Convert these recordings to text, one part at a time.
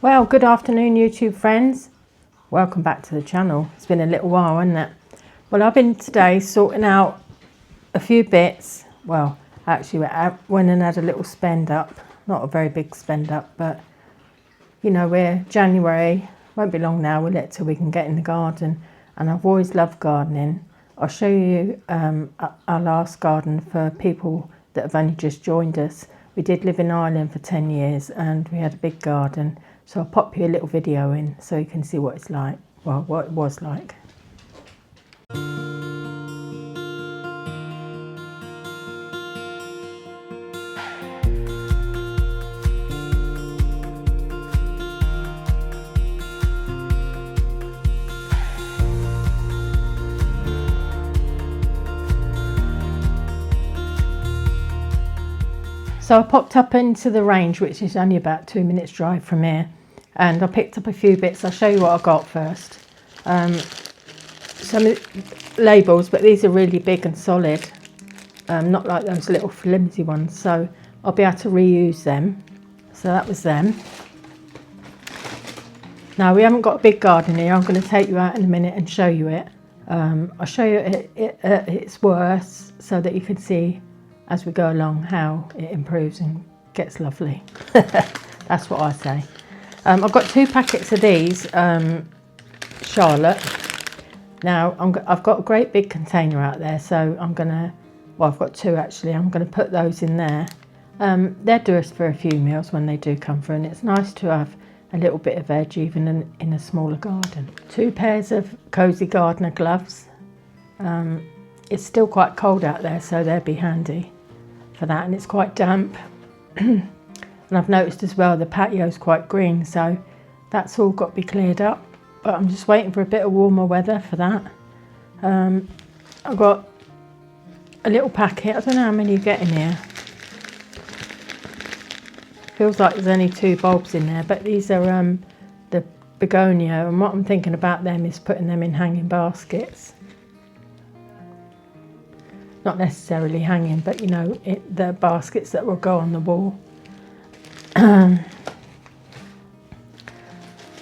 Well, good afternoon YouTube friends. Welcome back to the channel. It's been a little while, hasn't it? Well, I've been today sorting out a few bits. Well, actually went and had a little spend up. Not a very big spend up, but you know, we're January, won't be long now, will it, till we can get in the garden. And I've always loved gardening. I'll show you our last garden for people that have only just joined us. We did live in Ireland for 10 years and we had a big garden. So I'll pop you a little video in so you can see what it's like, well, what it was like. So I popped up into the range, which is only about 2 minutes drive from here, and I picked up a few bits. I'll show you what I got first. Some labels, but these are really big and solid, not like those little flimsy ones, so I'll be able to reuse them. So that was them. Now we haven't got a big garden here. I'm going to take you out in a minute and show you it. I'll show you its worth so that you can see as we go along how it improves and gets lovely. That's what I say. I've got 2 packets of these Charlotte. Now I've got a great big container out there, so I'm gonna, well, I've got 2 actually. I'm gonna put those in there. They'll do us for a few meals when they do come through, and it's nice to have a little bit of veg even in a smaller garden. 2 pairs of cozy gardener gloves. It's still quite cold out there, so they'll be handy for that, and it's quite damp. And I've noticed as well the patio's quite green, so that's all got to be cleared up, but I'm just waiting for a bit of warmer weather for that. I've got a little packet. I don't know how many you get in here. Feels like there's only 2 bulbs in there, but these are the begonia, and what I'm thinking about them is putting them in hanging baskets. Not necessarily hanging, but you know, the baskets that will go on the wall.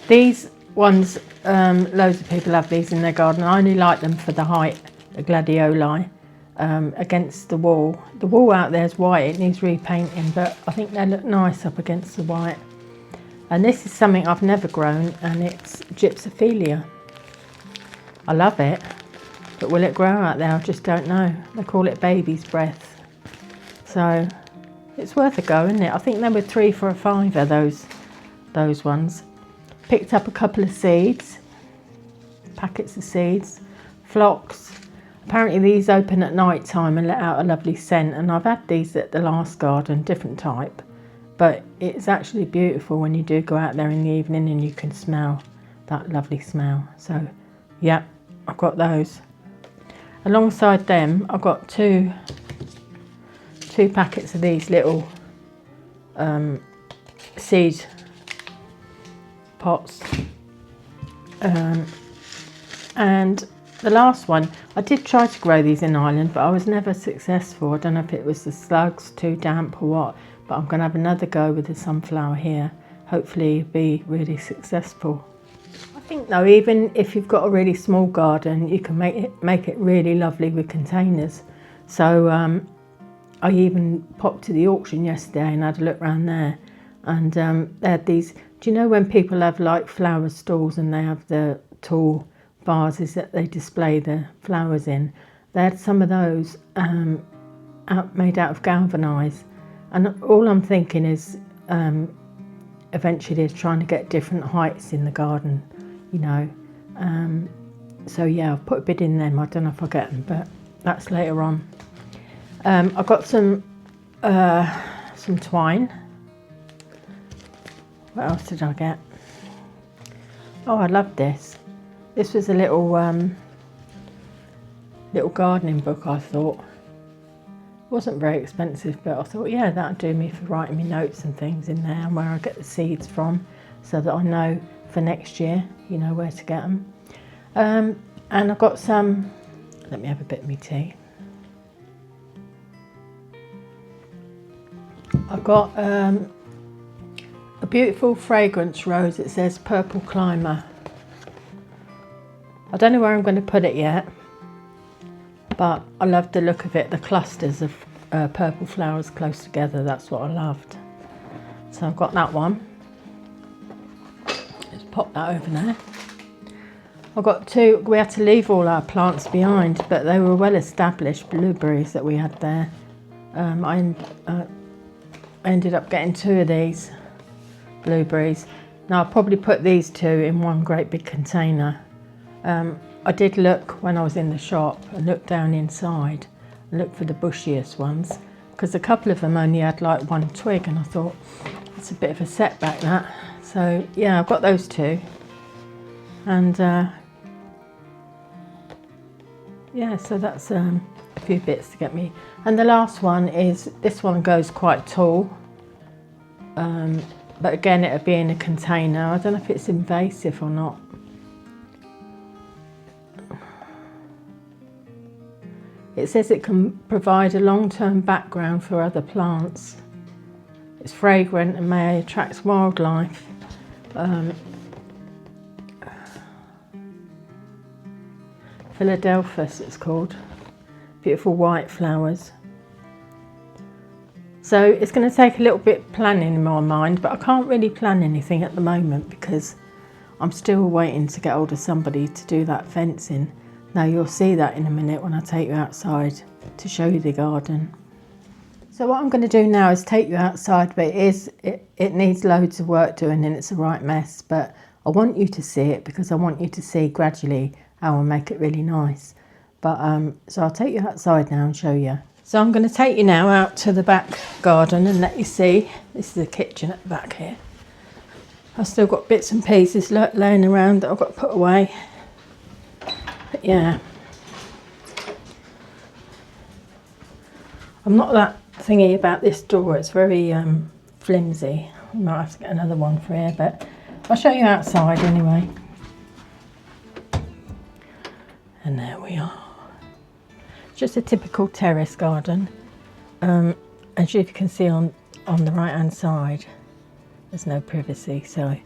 These ones, loads of people have these in their garden. I only like them for the height, the gladioli, against the wall. The wall out there is white, it needs repainting, but I think they look nice up against the white. And this is something I've never grown, and it's gypsophilia. I love it, but will it grow out there? I just don't know. They call it baby's breath. So it's worth a go, isn't it? I think they were 3 for a £5, those ones. Picked up a couple of seeds, packets of seeds, phlox. Apparently these open at night time and let out a lovely scent, and I've had these at the last garden, different type, but it's actually beautiful when you do go out there in the evening and you can smell that lovely smell. So yeah, I've got those. Alongside them I've got two packets of these little seed pots, and the last one, I did try to grow these in Ireland, but I was never successful. I don't know if it was the slugs, too damp or what, but I'm going to have another go with the sunflower here. Hopefully be really successful. I think though, even if you've got a really small garden, you can make it really lovely with containers. So I even popped to the auction yesterday and had a look around there, and they had these, do you know when people have like flower stalls and they have the tall vases that they display the flowers in? They had some of those made out of galvanised, and all I'm thinking is eventually is trying to get different heights in the garden, you know. So yeah, I've put a bit in them. I don't know if I'll get them, but that's later on. I've got some twine. What else did I get? Oh, I love this. This was a little gardening book, I thought. It wasn't very expensive, but I thought, yeah, that'll do me for writing me notes and things in there, and where I get the seeds from, so that I know for next year, you know, where to get them. And I've got some, let me have a bit of my tea. I've got a A beautiful fragrance rose. It says Purple Climber. I don't know where I'm going to put it yet, but I love the look of it. The clusters of purple flowers close together, that's what I loved. So I've got that one. Let's pop that over there. I've got two. We had to leave all our plants behind, but they were well established blueberries that we had there. I ended up getting two of these blueberries. Now I'll probably put these two in one great big container. I did look when I was in the shop and looked down inside and looked for the bushiest ones, because a couple of them only had like one twig, and I thought it's a bit of a setback that. So yeah, I've got those two, and yeah, so that's a few bits to get me. And the last one is, this one goes quite tall, but again it'll be in a container. I don't know if it's invasive or not. It says it can provide a long-term background for other plants. It's fragrant and may attract wildlife. Philadelphus it's called. Beautiful white flowers. So it's going to take a little bit of planning in my mind, but I can't really plan anything at the moment because I'm still waiting to get hold of somebody to do that fencing. Now you'll see that in a minute when I take you outside to show you the garden. So what I'm going to do now is take you outside, but it needs loads of work doing and it's a right mess, but I want you to see it because I want you to see gradually how I'll make it really nice. But so I'll take you outside now and show you. So I'm going to take you now out to the back garden and let you see. This is the kitchen at the back here. I've still got bits and pieces laying around that I've got to put away. But yeah, I'm not that thingy about this door. It's very flimsy. I might have to get another one for here, but I'll show you outside anyway. And there we are. Just a typical terrace garden. As you can see on the right hand side, there's no privacy, so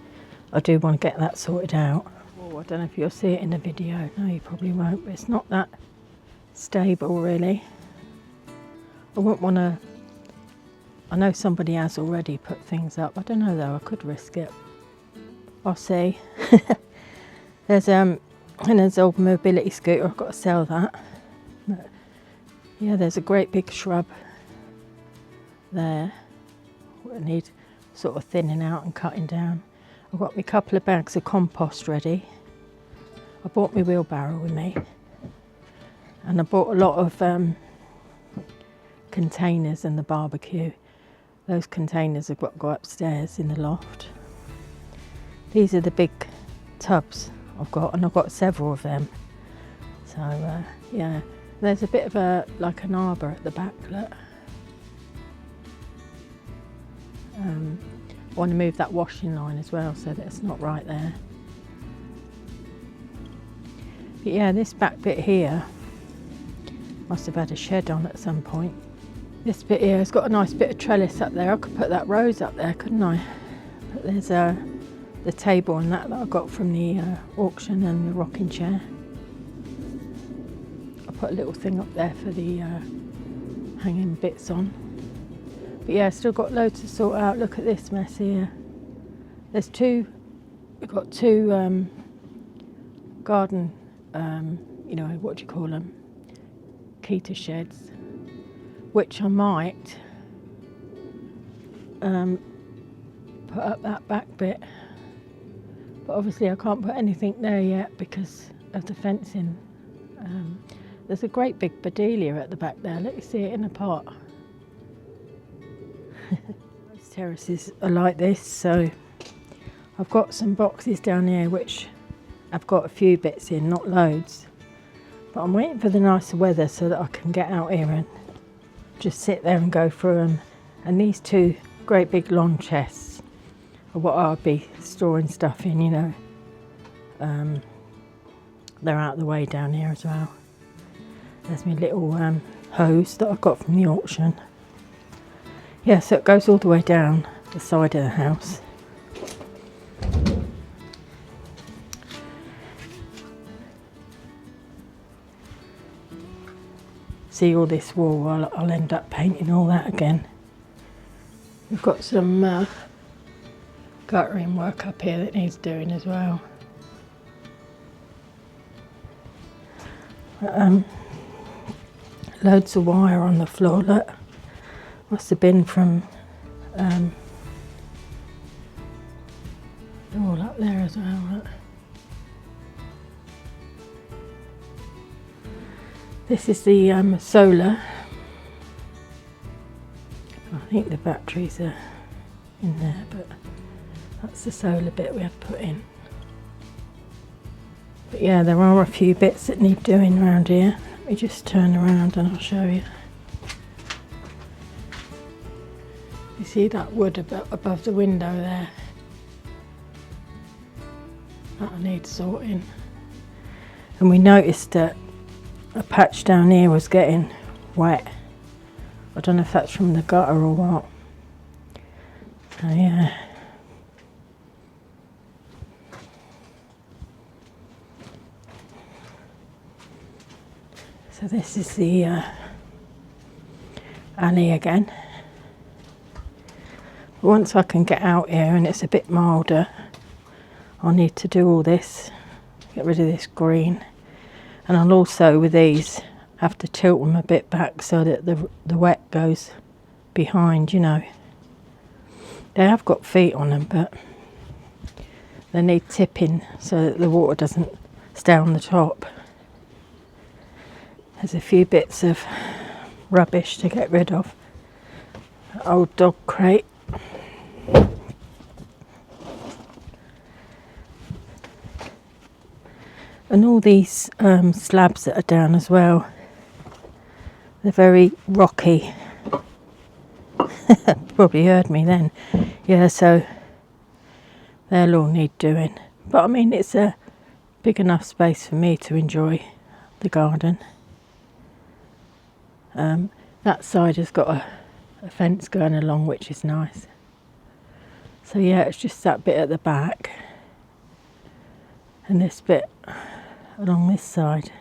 I do want to get that sorted out. Oh, I don't know if you'll see it in the video. No, you probably won't, but it's not that stable really. I wouldn't want to. I know somebody has already put things up. I don't know though, I could risk it. I'll see. There's an old mobility scooter, I've got to sell that. But yeah, there's a great big shrub there. I need sort of thinning out and cutting down. I've got my couple of bags of compost ready. I bought my wheelbarrow with me, and I bought a lot of containers in the barbecue. Those containers have got to go upstairs in the loft. These are the big tubs I've got, and I've got several of them. So yeah, there's a bit of like an arbour at the back, look. I want to move that washing line as well so that it's not right there. But yeah, this back bit here must have had a shed on at some point. This bit here has got a nice bit of trellis up there. I could put that rose up there, couldn't I? But there's the table and that I got from the auction, and the rocking chair. I put a little thing up there for the hanging bits on. But yeah, still got loads to sort out. Look at this mess here. There's we've got two garden, you know, what do you call them? Keto sheds, which I might put up that back bit. But obviously I can't put anything there yet because of the fencing. There's a great big buddleia at the back there. Let you see it in a pot. Most terraces are like this, so I've got some boxes down here which I've got a few bits in, not loads. But I'm waiting for the nicer weather so that I can get out here and just sit there and go through them. And these two great big long chests are what I'll be storing stuff in, you know. They're out of the way down here as well. There's my little hose that I got from the auction. Yeah, so it goes all the way down the side of the house. see all this wall, I'll end up painting all that again. We've got some guttering work up here that needs doing as well. Loads of wire on the floor, look. Must have been from all up there as well, look. This is the solar. I think the batteries are in there, but that's the solar bit we have put in. But yeah, there are a few bits that need doing around here. Let me just turn around and I'll show you. You see that wood above the window there? That'll need sorting. And we noticed that a patch down here was getting wet. I don't know if that's from the gutter or what. So yeah. So this is the alley again. Once I can get out here and it's a bit milder, I'll need to do all this, get rid of this green. And I'll also, with these, have to tilt them a bit back so that the wet goes behind, you know. They have got feet on them, but they need tipping so that the water doesn't stay on the top. There's a few bits of rubbish to get rid of. Old dog crate. And all these slabs that are down as well, they're very rocky. Probably heard me then. Yeah, so they'll all need doing. But I mean, it's a big enough space for me to enjoy the garden. That side has got a fence going along, which is nice. So yeah, it's just that bit at the back and this bit along this side.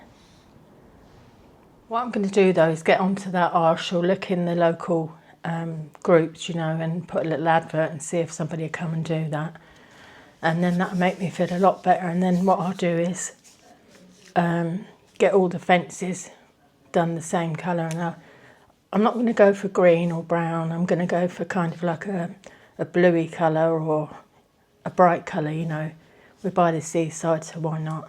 What I'm going to do though is get onto that arch or look in the local groups, you know, and put a little advert and see if somebody will come and do that. And then that'll make me feel a lot better. And then what I'll do is get all the fences done the same colour. And I'm not going to go for green or brown. I'm going to go for kind of like a bluey colour or a bright colour, you know. We're by the seaside, so why not?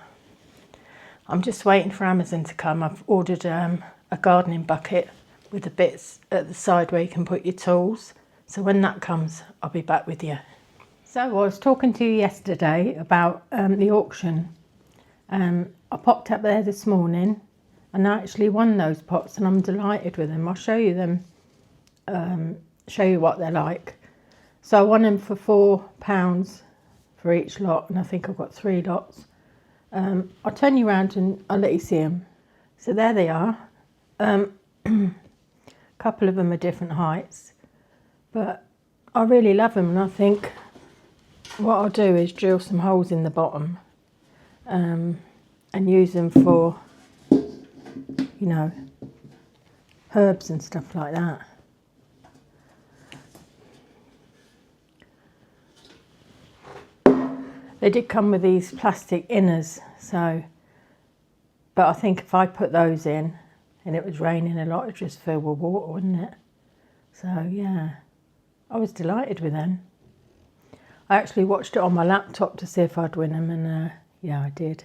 I'm just waiting for Amazon to come. I've ordered a gardening bucket with the bits at the side where you can put your tools. So when that comes, I'll be back with you. So I was talking to you yesterday about the auction. I popped up there this morning and I actually won those pots and I'm delighted with them. I'll show you them, show you what they're like. So I won them for £4 for each lot, and I think I've got 3 lots. I'll turn you around and I'll let you see them. So there they are. A couple of them are different heights, but I really love them, and I think what I'll do is drill some holes in the bottom and use them for, you know, herbs and stuff like that. They did come with these plastic inners, so, but I think if I put those in and it was raining a lot, it'd just fill with water, wouldn't it? So yeah, I was delighted with them. I actually watched it on my laptop to see if I'd win them, and yeah, I did.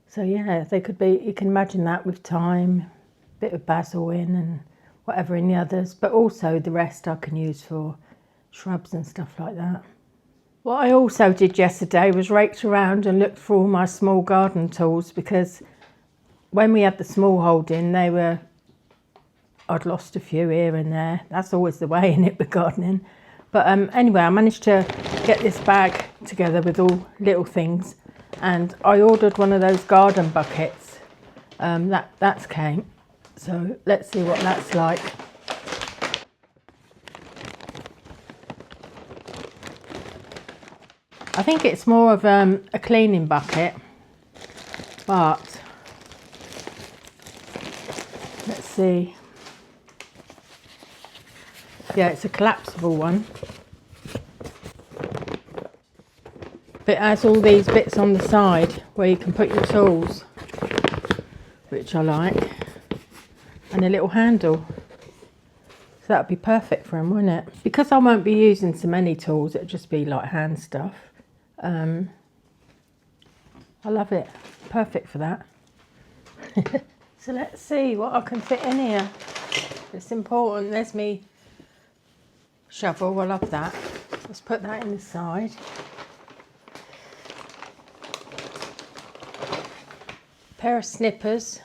So yeah, they could be, you can imagine that with thyme, a bit of basil in and whatever in the others, but also the rest I can use for shrubs and stuff like that. What I also did yesterday was raked around and looked for all my small garden tools, because when we had the small holding, I'd lost a few here and there. That's always the way in it with gardening. But anyway, I managed to get this bag together with all little things, and I ordered one of those garden buckets. That's came. So let's see what that's like. I think it's more of a cleaning bucket, but let's see. see. Yeah, it's a collapsible one. But it has all these bits on the side where you can put your tools, which I like, and a little handle. So that'd be perfect for him, wouldn't it? Because I won't be using so many tools, it'll just be like hand stuff. I love it. Perfect for that. So let's see what I can fit in here. It's important. There's me shovel. I love that. Let's put that in the side. Pair of snippers.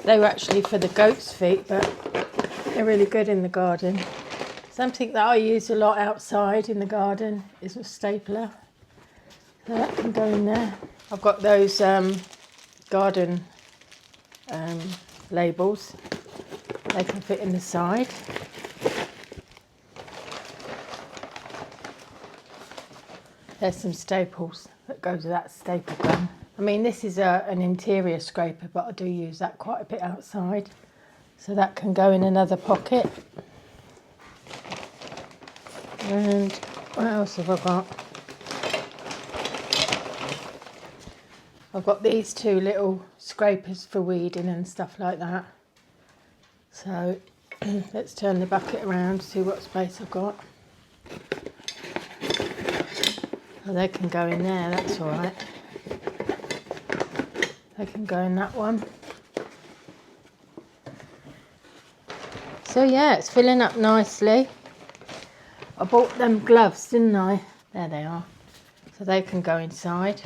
They were actually for the goat's feet, but they're really good in the garden. Something that I use a lot outside in the garden is a stapler. So that can go in there. I've got those garden labels. They can fit in the side. There's some staples that go to that staple gun. I mean, this is an interior scraper, but I do use that quite a bit outside. So that can go in another pocket. And what else have I got? I've got these two little scrapers for weeding and stuff like that. So let's turn the bucket around, see what space I've got. Oh, they can go in there, that's all right. They can go in that one. So yeah, it's filling up nicely. I bought them gloves, didn't I? There they are. So they can go inside.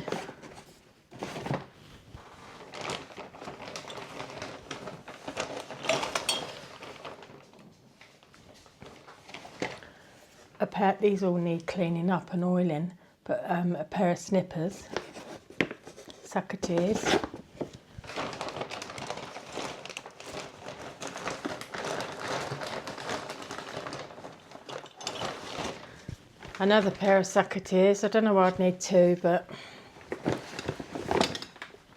These all need cleaning up and oiling, but a pair of snippers, sucketeers. Another pair of sucketeers. I don't know why I'd need two, but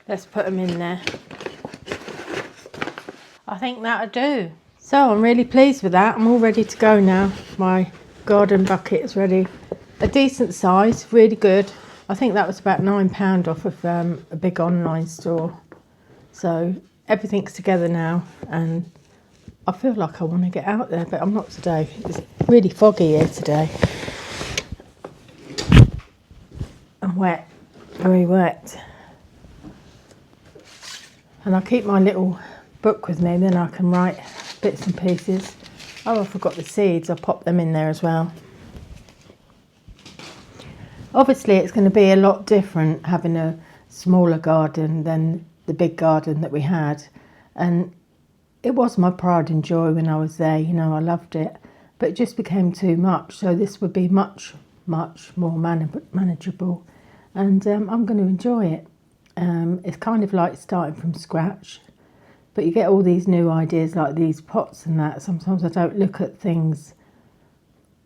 let's put them in there. I think that'll do. So I'm really pleased with that. I'm all ready to go now. My garden bucket is ready. A decent size, really good. I think that was about £9 off of a big online store. So everything's together now, and I feel like I want to get out there, but I'm not today. It's really foggy here today. And wet, very wet. And I keep my little book with me, then I can write bits and pieces. Oh, I forgot the seeds. I'll pop them in there as well. Obviously, it's going to be a lot different having a smaller garden than the big garden that we had. And it was my pride and joy when I was there. You know, I loved it. But it just became too much. So this would be much, much more manageable. And I'm going to enjoy it. It's kind of like starting from scratch. But you get all these new ideas like these pots and that. Sometimes I don't look at things,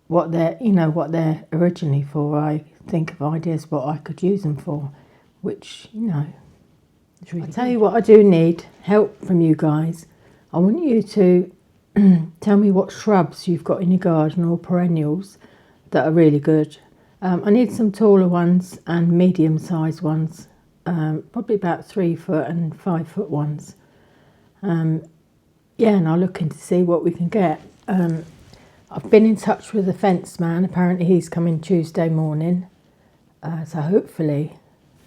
what they're originally for. I think of ideas what I could use them for, which, you know, is really good. I'll tell you what I do need help from you guys. I want you to tell me what shrubs you've got in your garden or perennials that are really good. I need some taller ones and medium-sized ones, probably about 3 foot and 5 foot ones. Yeah, and I'll look in to see what we can get. I've been in touch with the fence man. Apparently he's coming Tuesday morning. So hopefully,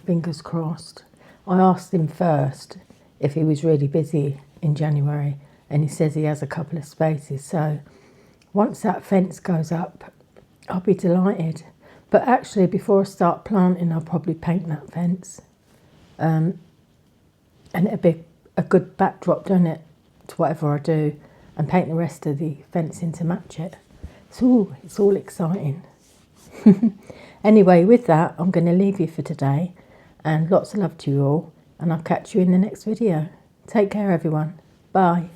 fingers crossed. I asked him first if he was really busy in January, and he says he has a couple of spaces. So once that fence goes up, I'll be delighted. But actually, before I start planting, I'll probably paint that fence. And it'll be a good backdrop, don't it, to whatever I do, and paint the rest of the fencing to match it. So it's all exciting. Anyway, with that, I'm going to leave you for today, and lots of love to you all, and I'll catch you in the next video. Take care, everyone. Bye.